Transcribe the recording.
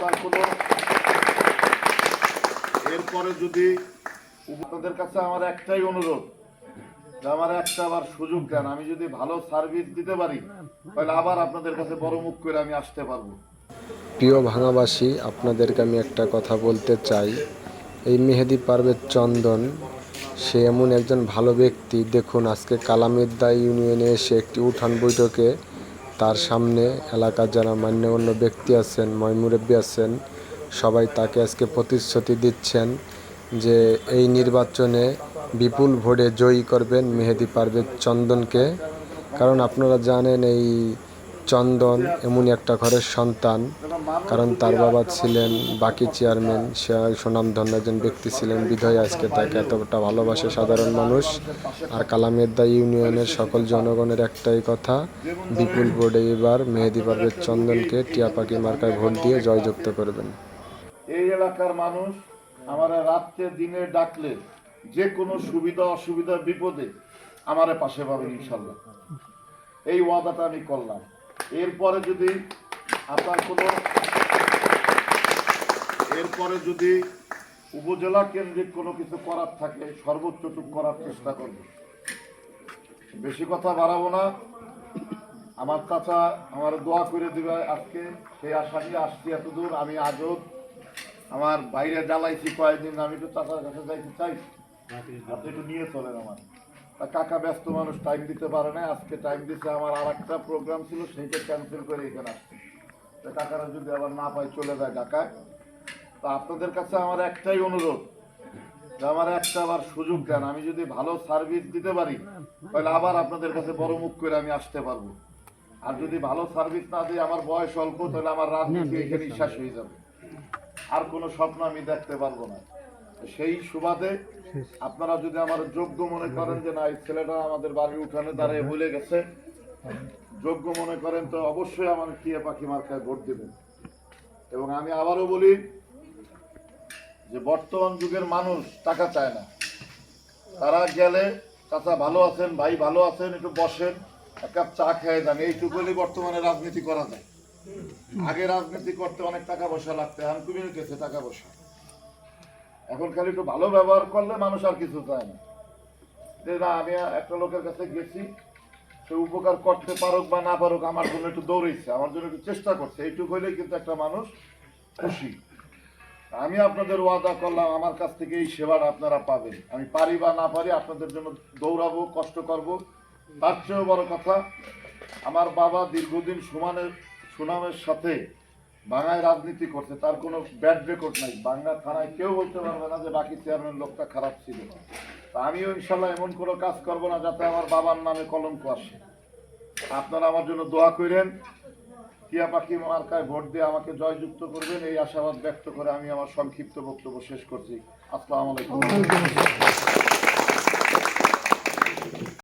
আপনার কোনো এরপরে যদি আপনাদের কাছে আমার একটাই অনুরোধ, আমার একটা আবার সুযোগ দেন, আমি যদি ভালো সার্ভিস দিতে পারি তাহলে আবার আপনাদের কাছে বড় মুখ করে আমি আসতে পারবো। প্রিয় ভাঙাবাসী, আপনাদেরকে আমি একটা কথা বলতে চাই। এই মেহেদী পারভেজ চন্দন সে এমন একজন ভালো ব্যক্তি। দেখুন, আজকে কালামিদ্দা ইউনিয়নে এসে একটি উঠান বৈঠকে তার সামনে এলাকার যারা মান্যগণ্য ব্যক্তি আছেন, মুরব্বী আছেন, সবাই তাকে আজকে প্রতিশ্রুতি দিচ্ছেন যে এই নির্বাচনে বিপুল ভোটে জয়ী করবেন মেহেদী পারভেজ চন্দনকে। কারণ আপনারা জানেন এই চন্দন এমনই একটা ঘরের সন্তান, কারণ তার বাবা ছিলেন বাকি চেয়ারম্যান, সে সুনামধন্য একজন ব্যক্তি ছিলেন, বিধায় আজকে তাকে এতটা ভালোবাসে সাধারণ মানুষ। আর কালামিদ্দা ইউনিয়নের সকল জনগণের একটাই কথা, বিপুল ভোটে এবার মেহেদী পারভেজ চন্দনকে টিয়াপাখি মার্কায় ভোট দিয়ে জয়যুক্ত করবেন। এই এলাকার মানুষ আমারা রাত্রে দিনে ডাকলে যে কোনো সুবিধা অসুবিধা বিপদে আমারে পাশে পাবেন ইনশাল্লাহ, এই ওয়াদাটা আমি করলাম। এরপরে যদি উপজেলা কেন্দ্রিক কোনো কিছু করার থাকে সর্বোচ্চটুকু করার চেষ্টা করব। বেশি কথা বাড়াবো না। আমার চাচা আমার দোয়া করে দিবে আজকে, সেই আশা নিয়ে আসছি এত দূর। আমি আজও আমার বাইরে জ্বালাইছি কয়েকদিন, আমি তো চাচার কাছে যাইতে চাই, আপনি একটু নিয়ে চলেন। আমার কাকা ব্যস্ত মানুষ, টাইম দিতে পারে না, আজকে টাইম দিতে আমার আর একটা প্রোগ্রাম ছিল সেইটা ক্যান্সেল করে এখানে আসছে। কাকারা যদি আবার না পাই চলে যায় ঢাকায়। তা আপনাদের কাছে আমার একটাই অনুরোধ, যে আমার একটা আবার সুযোগ দেন, আমি যদি ভালো সার্ভিস দিতে পারি তাহলে আবার আপনাদের কাছে বড় মুখ করে আমি আসতে পারবো। আর যদি ভালো সার্ভিস না দিই, আমার বয়স অল্প, তাহলে আমার রাজনীতি এখানে শেষ হয়ে যাবে, আর কোনো স্বপ্ন আমি দেখতে পারবো না। সেই সুবাদে আপনারা যদি আমার যোগ্য মনে করেন যে না এই ছেলেটা আমাদের বাড়ির উঠানে দাঁড়িয়ে ভুলে গেছে, যোগ্য মনে করেন, তো অবশ্যই আমার টিয়াপাখি মার্কায় ভোট দেবেন। এবং আমি আবারও বলি যে বর্তমান যুগের মানুষ টাকা চায় না। তারা গেলে চাচা ভালো আছেন, ভাই ভালো আছেন, একটু বসেন, এক কাপ চা খেয়ে যান, এইটুকুই বর্তমানে রাজনীতি করা যায়। আগে রাজনীতি করতে অনেক টাকা পয়সা লাগতো, এখন কমে গেছে টাকা পয়সা। এখন খালি একটু ভালো ব্যবহার করলে মানুষ আর কিছু চায় না। যে না আমি একটা লোকের কাছে গেছি, সে উপকার করতে পারুক বা না পারুক, আমার জন্য একটু দৌড়েছে, আমার জন্য একটু চেষ্টা করছে, এইটুকু হইলেই কিন্তু একটা মানুষ খুশি। আমি আপনাদের ওয়াদা করলাম আমার কাছ থেকে এই সেবাটা আপনারা পাবেন। আমি পারি বা না পারি আপনাদের জন্য দৌড়াবো, কষ্ট করব। তার চেয়েও বড় কথা, আমার বাবা দীর্ঘদিন সুনামের সাথে বাংলায় রাজনীতি করছে, তার কোনো ব্যাড রেকর্ড নাই। বাংলা থানায় কেউ বলতে পারবে না যে বাকি চেয়ারম্যান লোকটা খারাপ ছিল। তা আমিও ইনশাল্লাহ এমন কোনো কাজ করবো না যাতে আমার বাবার নামে কলঙ্ক আসে। আপনারা আমার জন্য দোয়া করেন, টিয়াপাখি মার্কায় ভোট দিয়ে আমাকে জয়যুক্ত করবেন, এই আশাবাদ ব্যক্ত করে আমি আমার সংক্ষিপ্ত বক্তব্য শেষ করছি। আসসালামু আলাইকুম।